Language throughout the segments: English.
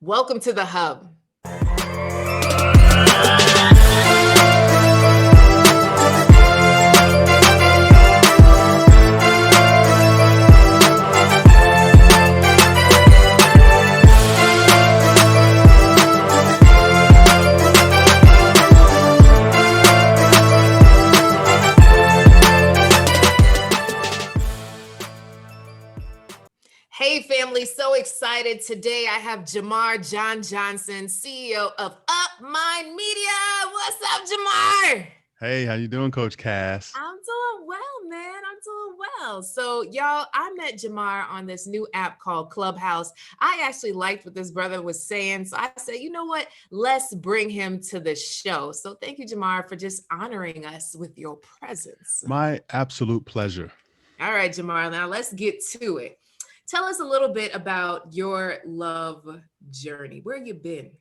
Welcome to the Hub. Hey, family, so excited. Today I have JaMarr John Johnson, CEO of Up Mind Media. What's up, JaMarr? Hey, how you doing, Coach Cass? I'm doing well, man. I'm doing well. So, y'all, I met JaMarr on this new app called Clubhouse. I actually liked what this brother was saying. So I said, you know what? Let's bring him to the show. So thank you, JaMarr, for just honoring us with your presence. My absolute pleasure. All right, JaMarr, now let's get to it. Tell us a little bit about your love journey. Where you been?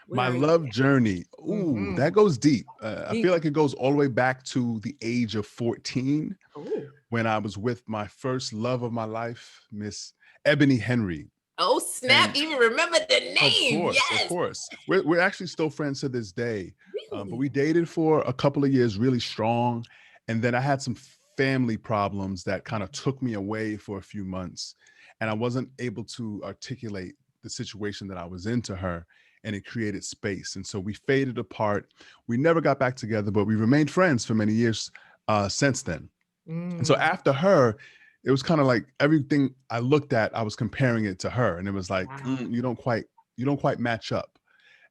Where My are you love at? journey. Ooh, Mm-hmm. that goes deep. I feel Deep. like it goes all the way back to the age of 14 Oh. when I was with my first love of my life, Miss Ebony Henry. Oh, snap. And Even remember the of name. course, of Yes. course, we're actually still friends to this day. But Really? we dated for a couple of years really strong. And then I had some family problems that kind of took me away for a few months. And I wasn't able to articulate the situation that I was in to her. And it created space. And so we faded apart. We never got back together, but we remained friends for many years since then. And so Mm. after her, it was kind of like everything I looked at, I was comparing it to her. And it was like, Wow. you don't quite match up.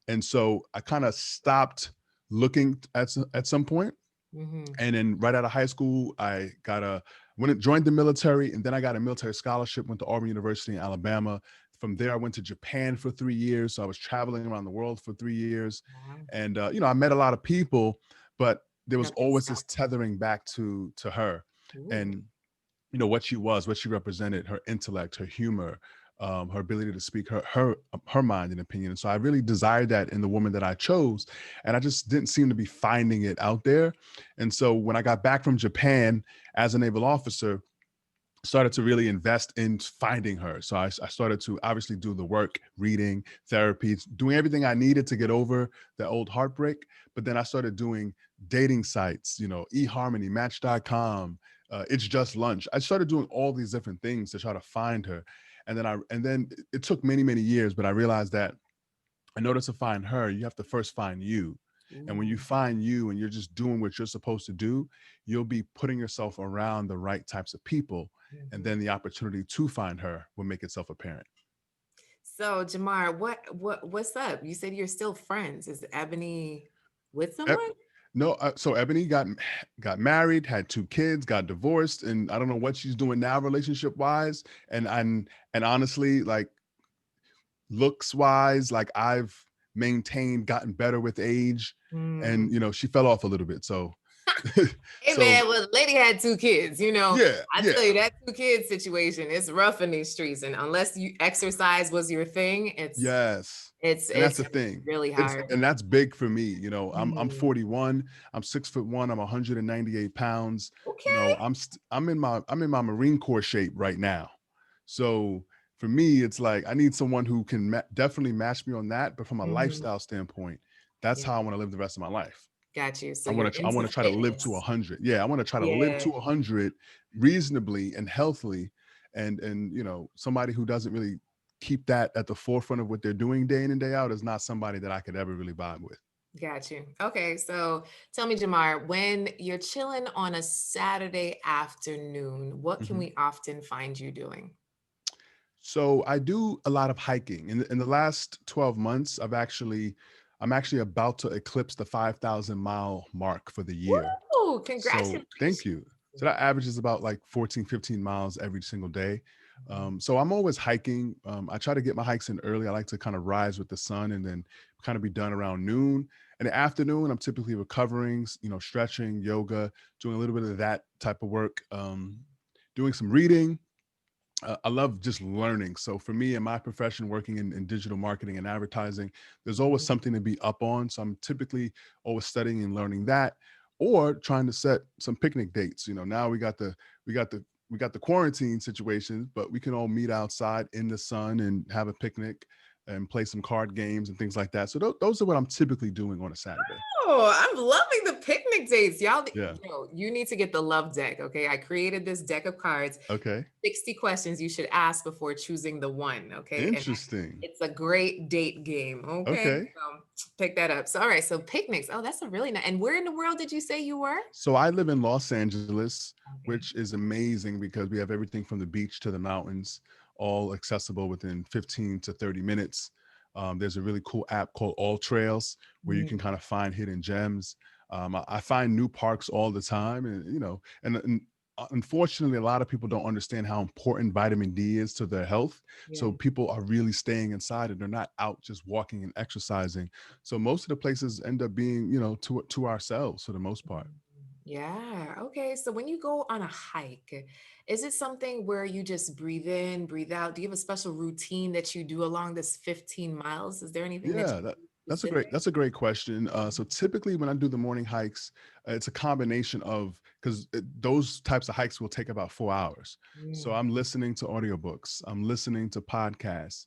And so I kind of stopped looking at some point. Mm-hmm. And then right out of high school, went and joined the military, and then I got a military scholarship, went to Auburn University in Alabama. From there, I went to Japan for 3 years. So I was traveling around the world for 3 years. Wow. And I met a lot of people, but there was Nothing always this stopped. tethering back to her. Ooh. And what she was, what she represented, her intellect, her humor, her ability to speak her mind and opinion. And so I really desired that in the woman that I chose, and I just didn't seem to be finding it out there. And so when I got back from Japan as a naval officer, started to really invest in finding her. So I started to obviously do the work, reading, therapy, doing everything I needed to get over the old heartbreak. But then I started doing dating sites, eHarmony, Match.com, It's Just Lunch. I started doing all these different things to try to find her. And then it took many, many years, but I realized that in order to find her, you have to first find you. And when you Ooh. find you and you're just doing what you're supposed to do, you'll be putting yourself around the right types of people. And Mhm. then the opportunity to find her will make itself apparent. So, JaMarr, what's up? You said you're still friends. Is Ebony with E- someone? No, so Ebony got married, had 2 kids, got divorced, and I don't know what she's doing now, relationship wise. And honestly, like looks wise, like I've maintained, gotten better with age, Mm. and she fell off a little bit. So, Hey so man, well, the lady had 2 kids. yeah, I yeah. tell you that 2 kid situation is rough in these streets, and unless you exercise was your thing, it's Yes. it's And that's it's the thing. really It's hard. and that's big for me. I'm Mhm. 41. I'm 6'1". I'm 198 pounds. Okay. I'm in my Marine Corps shape right now. So for me, it's like I need someone who can definitely match me on that. But from a Mhm. lifestyle standpoint, that's Yeah, how I want to live the rest of my life. got you. So I you're want to I into want to try to live to fitness. 100. Yeah, I want to try to live Yeah. to 100 reasonably and healthily, and somebody who doesn't really keep that at the forefront of what they're doing day in and day out is not somebody that I could ever really vibe with. Got you. Okay, so tell me, JaMarr, when you're chilling on a Saturday afternoon, what can Mhm. we often find you doing? So I do a lot of hiking. In the last 12 months, I'm actually about to eclipse the 5,000-mile mark for the year. Woo! So thank Congratulations. you. So that averages about like 14, 15 miles every single day. So I'm always hiking. I try to get my hikes in early. I like to kind of rise with the sun and then kind of be done around noon. In the afternoon, I'm typically recovering, stretching, yoga, doing a little bit of that type of work, doing some reading. I love just learning. So for me in my profession, working in digital marketing and advertising, there's always Mhm. something to be up on. So I'm typically always studying and learning that, or trying to set some picnic dates. Now we got the quarantine situation, but we can all meet outside in the sun and have a picnic. and play some card games and things like that. So those are what I'm typically doing on a Saturday. Oh, I'm loving the picnic dates. Y'all, Yeah. you need to get the love deck. Okay. I created this deck of cards, Okay. 60 questions you should ask before choosing the one. Okay. And Interesting. it's a great date game. Okay. Okay. Pick that up. So, all right. So, picnics. Oh, that's a really nice. And where in the world did you say you were? So I live in Los Angeles, Okay. which is amazing because we have everything from the beach to the mountains, all accessible within 15 to 30 minutes. There's a really cool app called All Trails where you can Mm, kind of find hidden gems. I find new parks all the time, and unfortunately, a lot of people don't understand how important vitamin D is to their health. So yeah. people are really staying inside, and they're not out just walking and exercising. So most of the places end up being, to ourselves for the most part. Yeah. Okay. So when you go on a hike, is it something where you just breathe in, breathe out? Do you have a special routine that you do along this 15 miles? Is there anything that Yeah, you do that's a specific? great question. So typically when I do the morning hikes, it's a combination of because those types of hikes will take about 4 hours. So Mm, I'm listening to audiobooks, I'm listening to podcasts.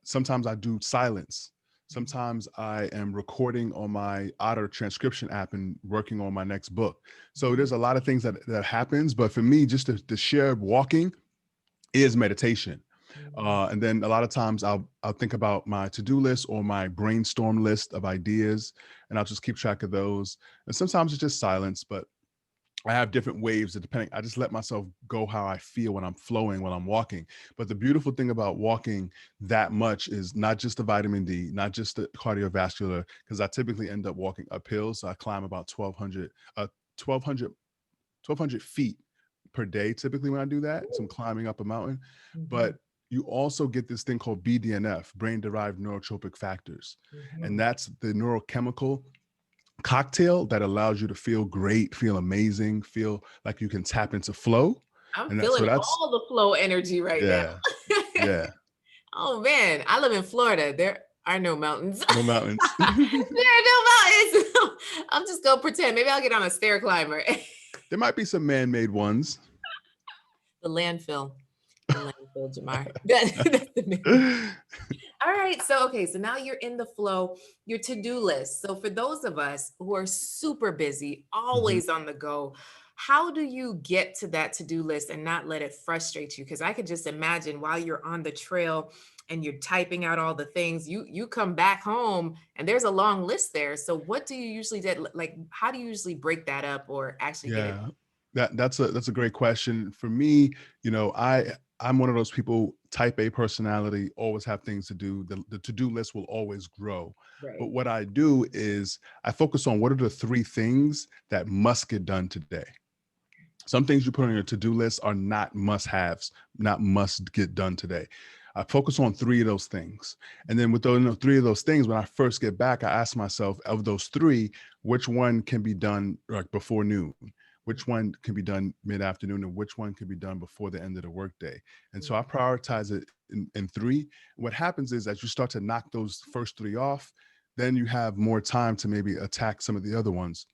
Sometimes I do silence. mm, Sometimes I am recording on my Otter transcription app and working on my next book. So mm, there's a lot of things that happens, but for me, just the sheer walking is meditation. mm. And then a lot of times I'll think about my to-do list or my brainstorm list of ideas, and I'll just keep track of those. And sometimes it's just silence, but I have different waves that depending. I just let myself go how I feel when I'm flowing, when I'm walking. But the beautiful thing about walking that much is not just the vitamin D, not just the cardiovascular, because I typically end up walking uphill. So I climb about 1200 1,200 feet per day, typically when I do that. So I'm Ooh, climbing up a mountain. mhm, But you also get this thing called BDNF, brain derived neurotropic factors. And mhm. that's the neurochemical cocktail that allows you to feel great, feel amazing, feel like you can tap into flow. I'm And feeling that's, all the flow energy right now. yeah, yeah, Oh man, I live in Florida. There are no mountains. no mountains. There are no mountains. I'm just gonna pretend. Maybe I'll get on a stair climber. There might be some man made ones. The landfill. The landfill, JaMarr. That's the name. All right. So, okay. So now you're in the flow, your to do list. So, for those of us who are super busy, Mhm. always on the go, how do you get to that to do list and not let it frustrate you? Because I could just imagine while you're on the trail and you're typing out all the things, you come back home and there's a long list there. So, what do you usually do? Like, how do you usually break that up or actually get it? Yeah, that's a great question. For me, I'm one of those people, type A personality, always have things to do. The to-do list will always grow. But Right. what I do is I focus on what are the three things that must get done today. Some things you put on your to-do list are not must-haves, not must get done today. I focus on three of those things. And then with those three of those things, when I first get back, I ask myself, of those three, which one can be done like before noon? Which one can be done mid-afternoon, and which one can be done before the end of the workday? And so I prioritize it in three. What happens is as you start to knock those first three off, then you have more time to maybe attack some of the other ones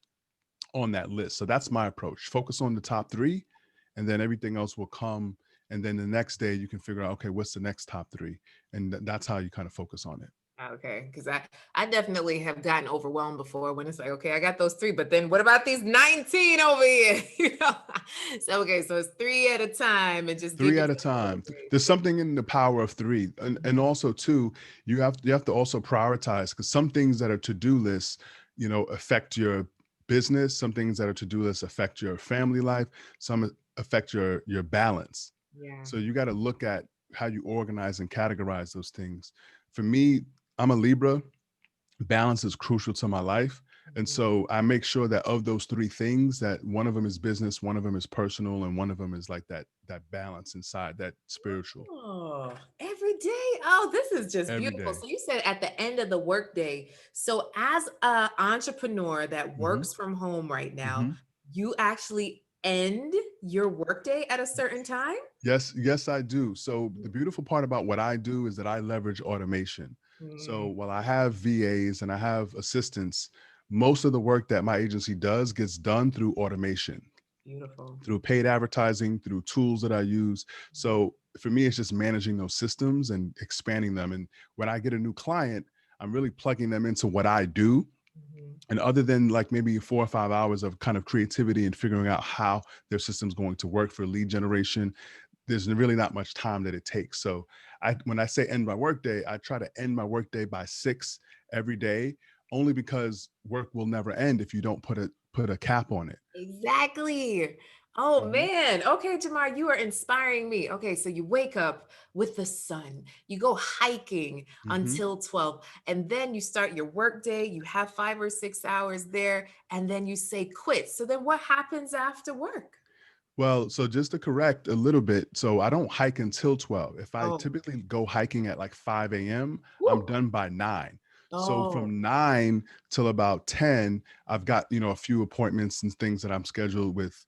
on that list. So that's my approach. Focus on the top three, and then everything else will come. And then the next day you can figure out, okay, what's the next top three? And that's how you kind of focus on it. Okay, because I definitely have gotten overwhelmed before when it's like, okay, I got those three, but then what about these 19 over here? So okay, so it's three at a time and just give Three at a yourself a little time. There's break. something in the power of three. And Mhm. also too, you have to also prioritize because some things that are to-do lists, affect your business. Some things that are to-do lists affect your family life. Some affect your balance. Yeah. So you got to look at how you organize and categorize those things. For me, I'm a Libra. Balance is crucial to my life. And Mhm. so I make sure that of those three things, that one of them is business, one of them is personal, and one of them is like that balance inside, that spiritual Oh, every day. Oh, this is just every beautiful. day. So you said at the end of the workday. So as a entrepreneur that Hmm. works from home right now, Hmm. you actually end your workday at a certain time? Yes, yes, I do. So the beautiful part about what I do is that I leverage automation. So Mm, while I have VAs and I have assistants, most of the work that my agency does gets done through automation, beautiful. through paid advertising, through tools that I use. So for me, it's just managing those systems and expanding them. And when I get a new client, I'm really plugging them into what I do. Mhm. And other than like maybe 4 or 5 hours of kind of creativity and figuring out how their system's going to work for lead generation, there's really not much time that it takes. So when I say end my workday, I try to end my workday by 6 every day, only because work will never end if you don't put a cap on it. Exactly. Oh Mhm. man. Okay, JaMarr, you are inspiring me. Okay, so you wake up with the sun, you go hiking Mhm. until 12, and then you start your work day. You have 5 or 6 hours there, and then you say quit. So then what happens after work? Well, so just to correct a little bit, so I don't hike until 12. If I Oh, typically go hiking at like 5 a.m., I'm woo. done by 9. So Oh. from 9 till about 10, I've got, a few appointments and things that I'm scheduled with,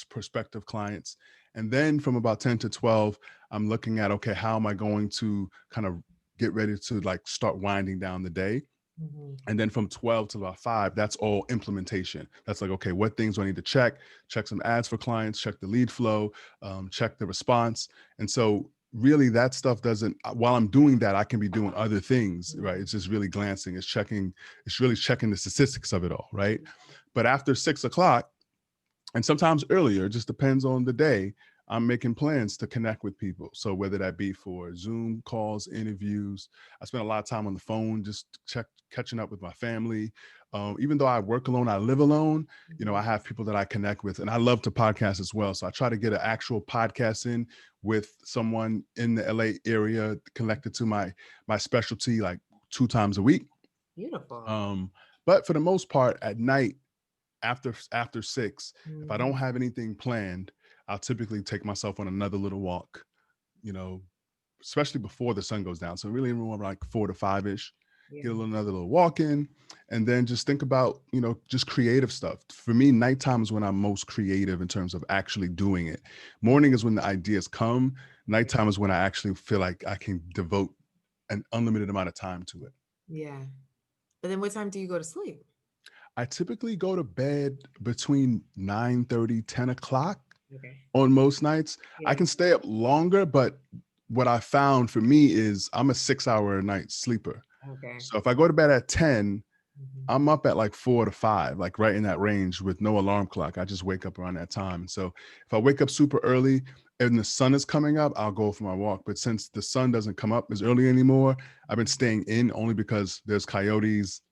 prospective clients. And then from about 10 to 12, I'm looking at, okay, how am I going to kind of get ready to like start winding down the day? Mhm. And then from 12 to about 5, that's all implementation. That's like, okay, what things do I need to check some ads for clients, check the lead flow, check the response. And so really that stuff doesn't, while I'm doing that, I can be doing other things, right? It's just really glancing, it's really checking the statistics of it all, right? But after 6 o'clock, and sometimes earlier, it just depends on the day, I'm making plans to connect with people. So whether that be for Zoom calls, interviews, I spend a lot of time on the phone, just catching up with my family. Even though I work alone, I live alone, I Mhm. have people that I connect with, and I love to podcast as well. So I try to get an actual podcast in with someone in the LA area connected to my specialty, like 2 times a week. Beautiful. Um, but for the most part, at night, after 6, if I don't Mhm. have anything planned, I'll typically take myself on another little walk, you know, especially before the sun goes down. So really more like 4 to 5 ish. Get a Yeah. little another little walk in, and then just think about, just creative stuff. For me, nighttime is when I'm most creative in terms of actually doing it. Morning is when the ideas come. Right. Nighttime is when I actually feel like I can devote an unlimited amount of time to it. Yeah. But then what time do you go to sleep? I typically go to bed between 9:30, 10 o'clock Okay. on most nights. I Yeah. can stay up longer, but what I found for me is I'm a 6 hour a night sleeper. Okay. So if I go to bed at 10, Mhm. I'm up at like 4 to 5, like right in that range with no alarm clock. I just wake up around that time. So if I wake up super early and the sun is coming up, I'll go for my walk. But since the sun doesn't come up as early anymore, I've been staying in only because there's coyotes,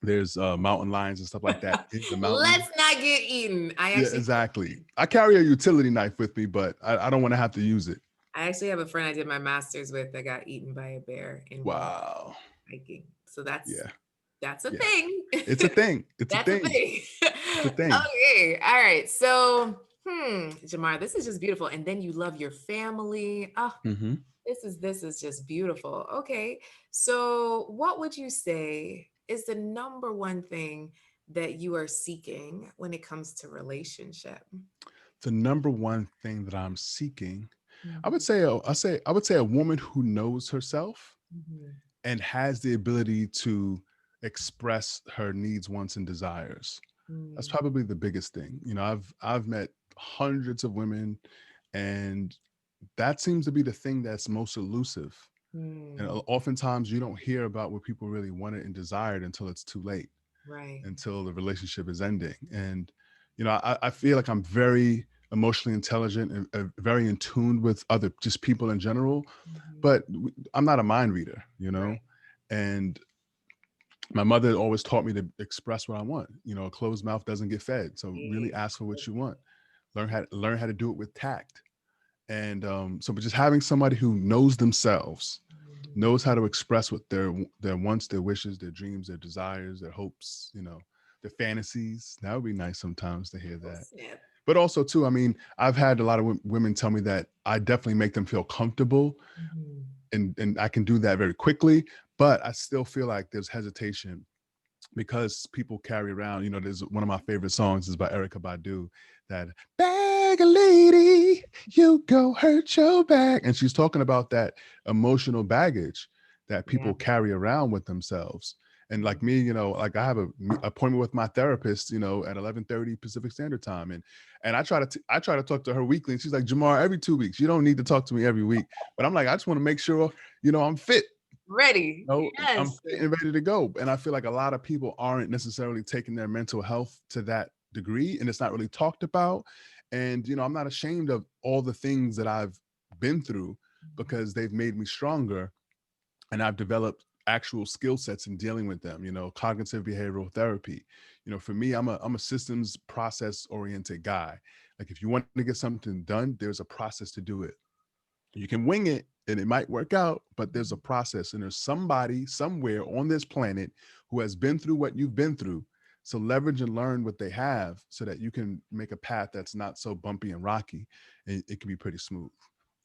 there's mountain lions and stuff like that in the mountains. Let's not get eaten. Yeah, exactly. I carry a utility knife with me, but I don't want to have to use it. I actually have a friend I did my master's with that got eaten by a bear in one Wow. hiking. So that's Yeah. that's a Yeah. thing. It's a thing. It's a That's a thing. thing. It's a thing. Okay. All right. So, JaMarr, this is just beautiful. And then you love your family. Oh, Hmm. this is just beautiful. Okay. So, what would you say is the number one thing that you are seeking when it comes to relationship? The number one thing that I'm seeking, I would Mhm, say, I would say a woman who knows herself mhm, and has the ability to express her needs, wants, and desires. That's mm, probably the biggest thing. I've met hundreds of women, and that seems to be the thing that's most elusive. And mm, oftentimes you don't hear about what people really wanted and desired until it's too late, right. until the relationship is ending. And, I feel like I'm very emotionally intelligent and very in tune with other just people in general, Mhm, but I'm not a mind reader, right. and my mother always taught me to express what I want. A closed mouth doesn't get fed. So really Yeah. ask for what you want. Learn how to do it with tact. And but just having somebody who knows themselves, Mhm. knows how to express what their wants, their wishes, their dreams, their desires, their hopes, their fantasies. That would be nice sometimes to hear Oh, that. snap. But also too, I mean, I've had a lot of women tell me that I definitely make them feel comfortable, Mhm. and I can do that very quickly. But I still feel like there's hesitation because people carry around, there's one of my favorite songs is by Erica Badu, that bag a lady, you go hurt your back. And she's talking about that emotional baggage that Yeah. people carry around with themselves. And like me, like I have a appointment with my therapist, at 11:30 Pacific Standard Time, and I try to talk to her weekly, and she's like, Jamar, every 2 weeks. You don't need to talk to me every week. But I'm like, I just want to make sure, I'm fit. Ready. I'm Yes. fit and ready to go. And I feel like a lot of people aren't necessarily taking their mental health to that degree, and it's not really talked about. And I'm not ashamed of all the things that I've been through because they've made me stronger, and I've developed actual skill sets in dealing with them. Cognitive behavioral therapy. For me, I'm a systems process oriented guy. Like if you want to get something done, there's a process to do it. You can wing it and it might work out, but there's a process, and there's somebody somewhere on this planet who has been through what you've been through. So leverage and learn what they have so that you can make a path that's not so bumpy and rocky. It can be pretty smooth.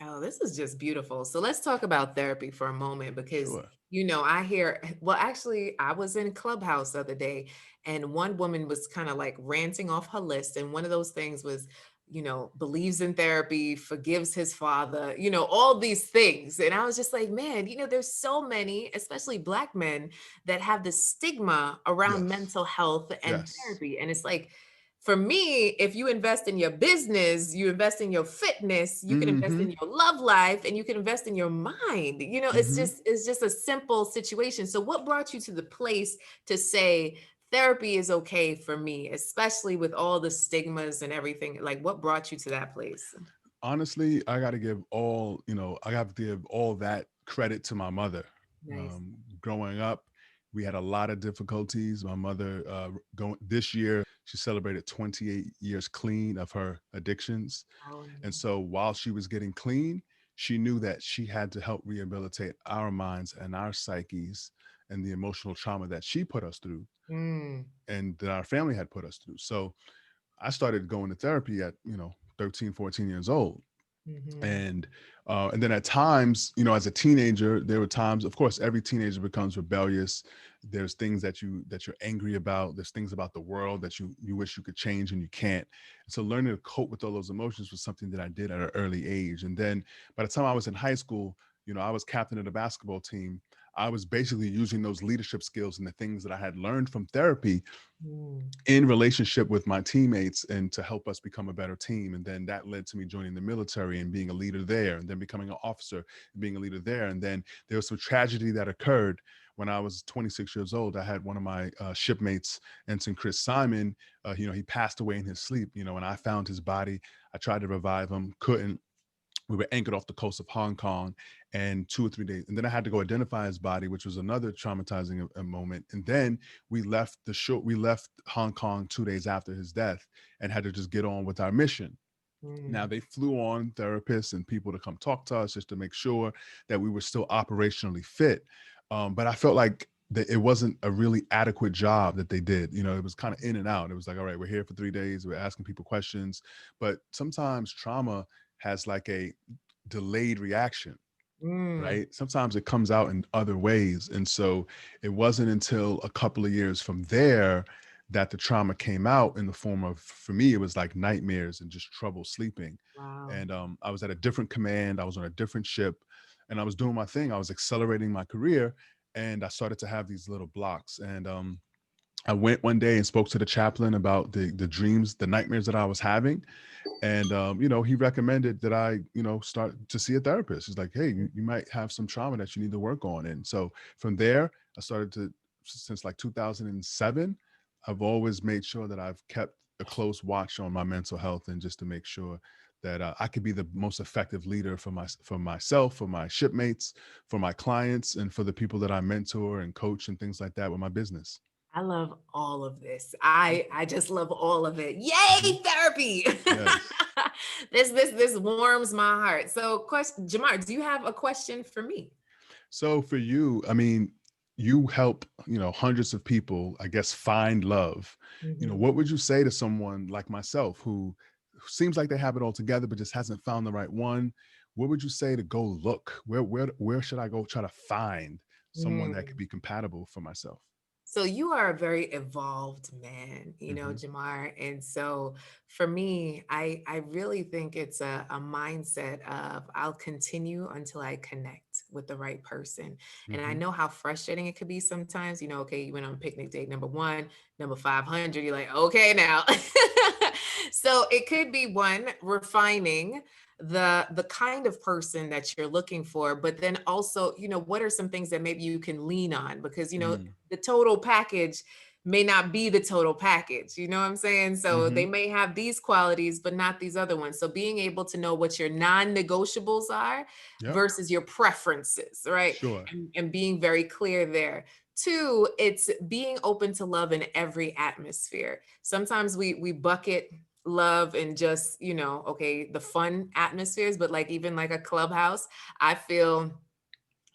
Oh, this is just beautiful. So let's talk about therapy for a moment because, Sure. I hear, well, actually, I was in Clubhouse the other day and one woman was kind of like ranting off her list. And one of those things was, believes in therapy, forgives his father, all these things. And I was just like, man, there's so many, especially Black men, that have this stigma around Yes. mental health and Yes. therapy. And it's like, for me, if you invest in your business, you invest in your fitness, you can invest in Hmm. your love life, and you can invest in your mind. It's Hmm. just a simple situation. So what brought you to the place to say therapy is okay for me, especially with all the stigmas and everything? Like what brought you to that place? Honestly, I have to give all that credit to my mother. Nice. Growing up, we had a lot of difficulties. My mother, going this year, she celebrated 28 years clean of her addictions. Oh And no. so while she was getting clean, she knew that she had to help rehabilitate our minds and our psyches and the emotional trauma that she put us through Mm, and that our family had put us through. So I started going to therapy at, 13, 14 years old. mhm. And then at times, as a teenager, there were times, of course, every teenager becomes rebellious. There's things that you're angry about. There's things about the world that you wish you could change and you can't. And so learning to cope with all those emotions was something that I did at an early age. And then by the time I was in high school, I was captain of the basketball team. I was basically using those leadership skills and the things that I had learned from therapy Mm. in relationship with my teammates and to help us become a better team. And then that led to me joining the military and being a leader there, and then becoming an officer and being a leader there. And then there was some tragedy that occurred when I was 26 years old. I had one of my shipmates, Ensign Chris Simon. He passed away in his sleep. And I found his body. I tried to revive him, couldn't. We were anchored off the coast of Hong Kong, and 2 or 3 days, and then I had to go identify his body, which was another traumatizing moment. And then we left the show. We left Hong Kong 2 days after his death, and had to just get on with our mission. Now Mm. they flew on therapists and people to come talk to us just to make sure that we were still operationally fit. But I felt like that it wasn't a really adequate job that they did. It was kind of in and out. It was like, all right, we're here for 3 days. We're asking people questions, but sometimes trauma has like a delayed reaction, Mm. right? Sometimes it comes out in other ways. And so it wasn't until a couple of years from there that the trauma came out in the form of, for me, it was like nightmares and just trouble sleeping. Wow. And I was at a different command, I was on a different ship, and I was doing my thing. I was accelerating my career, and I started to have these little blocks. And I went one day and spoke to the chaplain about the dreams, the nightmares that I was having. And he recommended that I start to see a therapist. He's like, hey, you might have some trauma that you need to work on. And so from there I started to, since like 2007, I've always made sure that I've kept a close watch on my mental health, and just to make sure that I could be the most effective leader for myself, for my shipmates, for my clients, and for the people that I mentor and coach and things like that with my business. I love all of this. I just love all of it. Mhm. Yay, therapy. Yes. This warms my heart. So, question, JaMarr, do you have a question for me? So for you, I mean, you help, hundreds of people, I guess, find love. Mhm. What would you say to someone like myself who seems like they have it all together but just hasn't found the right one? What would you say to go look? Where should I go try to find someone that could Mm. be compatible for myself? So you are a very evolved man, Hmm. JaMarr. And so for me, I really think it's a mindset of I'll continue until I connect. with the right person. And I Mm-hmm. know how frustrating it could be sometimes. Okay, you went on picnic date number one, number 500. You're like, okay, now. So it could be one, refining the kind of person that you're looking for, but then also, what are some things that maybe you can lean on, because Mm. the total package may not be the total package. You know what I'm saying? So Mm-hmm. they may have these qualities, but not these other ones. So being able to know what your non-negotiables are Yep. versus your preferences, right? Sure. And being very clear there. Two, it's being open to love in every atmosphere. Sometimes we bucket love and just, okay, the fun atmospheres, but like even like a clubhouse, I feel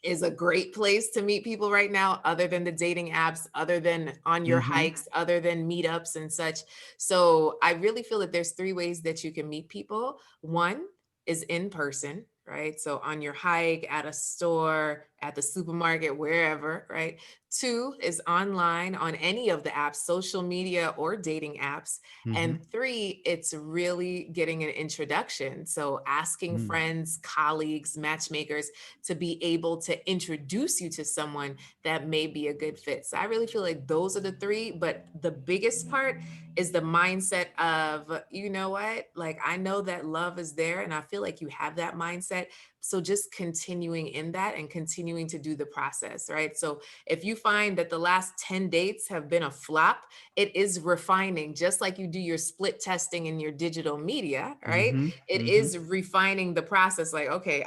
is a great place to meet people right now, other than the dating apps, other than on your Mm-hmm. hikes, other than meetups and such. So I really feel that there's three ways that you can meet people. One is in person, right? So on your hike, at a store, at the supermarket, wherever, right? Two is online on any of the apps, social media or dating apps. Mm-hmm. And three, it's really getting an introduction. So asking friends, colleagues, matchmakers to be able to introduce you to someone that may be a good fit. So I really feel like those are the three, but the biggest part is the mindset of, you know what, like I know that love is there and I feel like you have that mindset. So just continuing in that and continuing to do the process, right? So if you find that the last 10 dates have been a flop, it is refining, just like you do your split testing in your digital media, right? Mm-hmm. It Mm-hmm. is refining the process. Like, okay,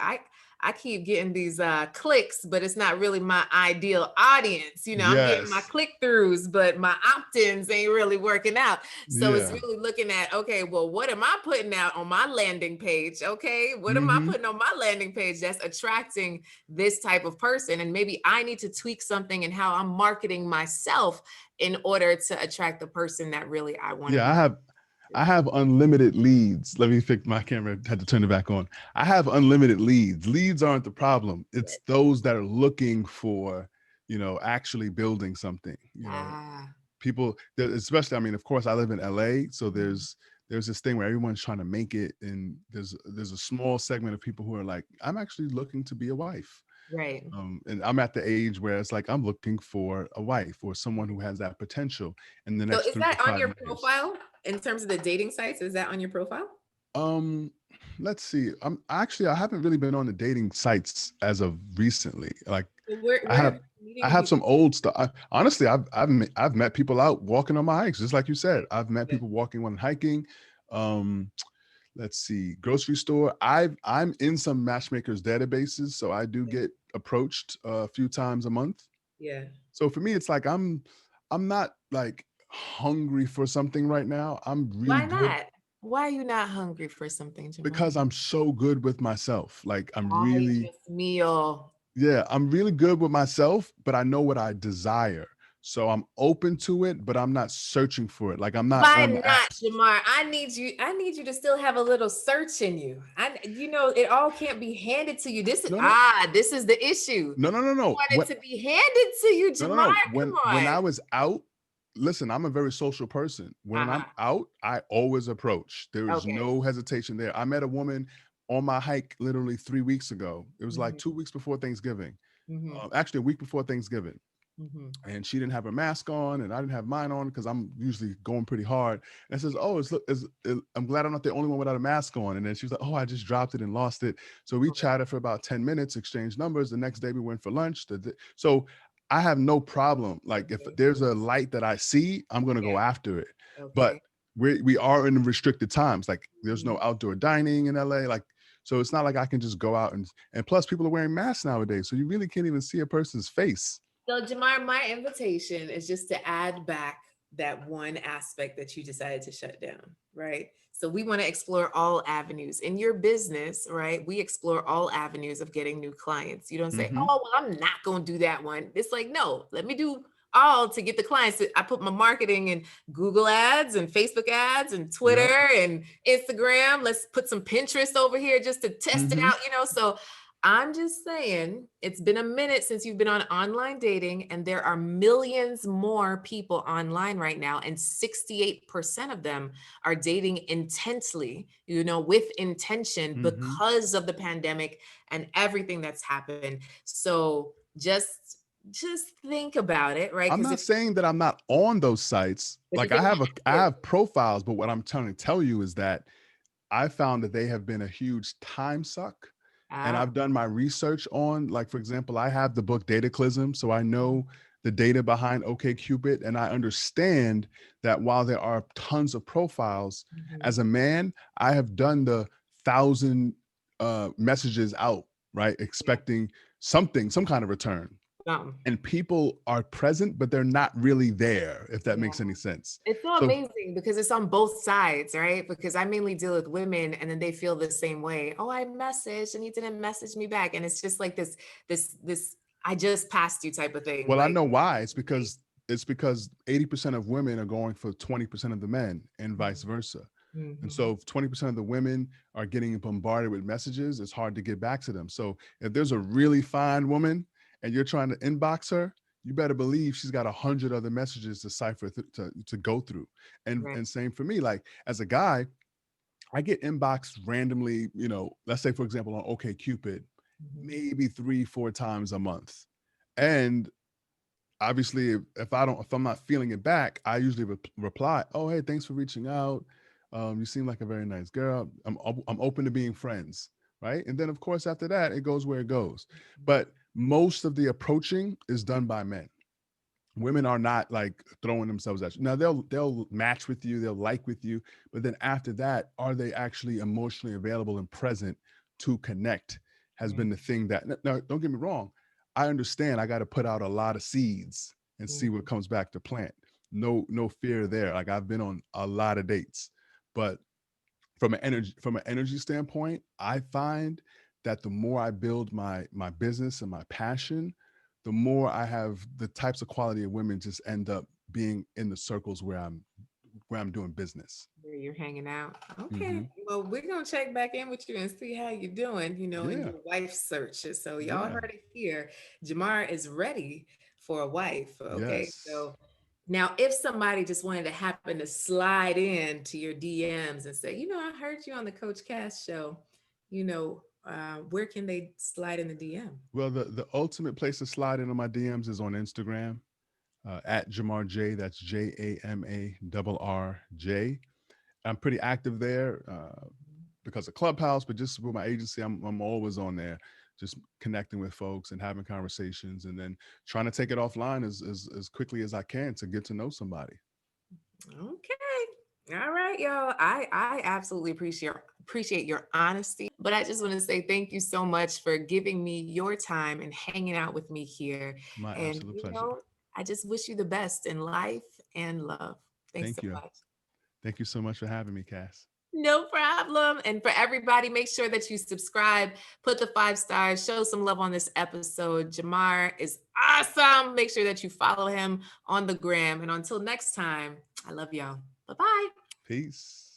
I keep getting these clicks, but it's not really my ideal audience. I'm getting my Yes. click-throughs, but my opt-ins ain't really working out. So it's Yeah. really looking at, okay, well, what am I putting out on my landing page? Okay, what am I Mm-hmm. putting on my landing page that's attracting this type of person? And maybe I need to tweak something in how I'm marketing myself in order to attract the person that really I want to Yeah, be. I have unlimited leads. Let me fix my camera, had to turn it back on. I have unlimited leads. Leads aren't the problem. It's those that are looking for, actually building something, Ah, people especially, I mean, of course I live in LA, so mhm. there's this thing where everyone's trying to make it, and there's a small segment of people who are like, I'm actually looking to be a wife. Right. And I'm at the age where it's like I'm looking for a wife or someone who has that potential in the So next is three to that on five your years. profile in terms of the dating sites? Is that on your profile? Um, let's see. I haven't really been on the dating sites as of recently. Like So where I where have have you been I meeting have people? some old stuff. Honestly, I've met people out walking on my hikes, just like you said. I've met Yeah. people walking when hiking. Um, let's see, grocery store. I'm in some matchmakers databases, so I do get approached a few times a month. Yeah. So for me, it's like I'm not like hungry for something right now. I'm really Why good not? Why are you not hungry for something, JaMarr? because I'm so good with myself. Like I'm Ay, really, Dios mío. yeah, I'm really good with myself, but I know what I desire. So I'm open to it, but I'm not searching for it. Like I'm not Why on the not, apps. JaMarr? I need you to still have a little search in you. It all can't be handed to you. No, no, This is the issue. no, no, no, You no. want it to be handed to you, No, no, JaMarr. no. Come When on. I was out, listen, I'm a very social person. When I'm Uh-huh. out, I always approach. There is Okay. no hesitation there. I met a woman on my hike literally 3 weeks ago. It was like Hmm. 2 weeks before Thanksgiving. Hmm. Actually, a week before Thanksgiving. Hmm. And she didn't have her mask on, and I didn't have mine on because I'm usually going pretty hard. And it says, "Oh, I'm glad I'm not the only one without a mask on." And then she was like, "Oh, I just dropped it and lost it." So we Okay. chatted for about 10 minutes, exchanged numbers. The next day we went for lunch. So I have no problem. Like if Okay. there's a light that I see, I'm gonna go Yeah. after it. But Okay. we are in restricted times. Like there's Mhm. no outdoor dining in LA. Like so it's not like I can just go out and plus people are wearing masks nowadays, so you really can't even see a person's face. So, JaMarr, my invitation is just to add back that one aspect that you decided to shut down, right? So, we want to explore all avenues in your business, right? We explore all avenues of getting new clients. You don't say, Mm-hmm. oh, well, I'm not going to do that one. It's like, no, let me do all to get the clients. I put my marketing in Google ads and Facebook ads and Yep. Twitter and Instagram. Let's put some Pinterest over here just to test it Mm-hmm. out, So, I'm just saying, it's been a minute since you've been on online dating, and there are millions more people online right now, and 68% of them are dating intensely, with intention Mhm. because of the pandemic and everything that's happened. So just think about it, right? I'm Because not if saying that I'm not on those sites. but you Like can I have it. have profiles, but what I'm trying to tell you is that I found that they have been a huge time suck. And Ah, I've done my research on, like, for example, I have the book Dataclysm. So I know the data behind OkCupid. And I understand that while there are tons of profiles, mhm, as a man, I have done the 1,000 messages out, right? yeah, Expecting something, some kind of return. something. And people are present, but they're not really there, if that Yeah. makes any sense. It's so So amazing because it's on both sides, right? Because I mainly deal with women and then they feel the same way. Oh, I messaged and he didn't message me back. And it's just like this I just passed you type of thing. well, I Like, know why. It's because 80% of women are going for 20% of the men and vice versa. And mhm, so if 20% of the women are getting bombarded with messages, it's hard to get back to them. So if there's a really fine woman and you're trying to inbox her, you better believe she's got 100 other messages to cipher to go through. And right. and same for me. Like as a guy, I get inboxed randomly, let's say for example on OkCupid, Mhm, maybe 3-4 times a month. And obviously if I'm not feeling it back, I usually reply, oh hey, thanks for reaching out, you seem like a very nice girl, I'm open to being friends, right? And then of course after that it goes where it goes. But most of the approaching is done by men. Women are not like throwing themselves at you. Now they'll match with you, they'll like with you, but then after that, are they actually emotionally available and present to connect? Has right. been the thing that, now don't get me wrong, I understand I got to put out a lot of seeds and see what Mhm, comes back to plant. No fear there. Like I've been on a lot of dates, but from an energy standpoint, I find that the more I build my business and my passion, the more I have the types of quality of women just end up being in the circles where I'm doing business. where you're hanging out. Okay. Hmm. Well, we're gonna check back in with you and see how you're doing, in Yeah, your wife search. So y'all yeah, heard it here. JaMarr is ready for a wife. Okay. yes. So now if somebody just wanted to happen to slide in to your DMs and say, I heard you on the Coach Cass show, where can they slide in the DM? Well, the ultimate place to slide into my DMs is on Instagram, at JaMarr J. That's JaMarr J. I'm pretty active there because of Clubhouse, but just with my agency, I'm always on there, just connecting with folks and having conversations, and then trying to take it offline as quickly as I can to get to know somebody. Okay. All right, y'all. I absolutely appreciate your honesty, but I just want to say thank you so much for giving me your time and hanging out with me here. My And absolute pleasure. I just wish you the best in life and love. Thanks so Thank you. much. Thank you so much for having me, Cass. No problem. And for everybody, make sure that you subscribe, put the 5 stars, show some love on this episode. JaMarr is awesome. Make sure that you follow him on the gram. And until next time, I love y'all. Bye bye. Peace.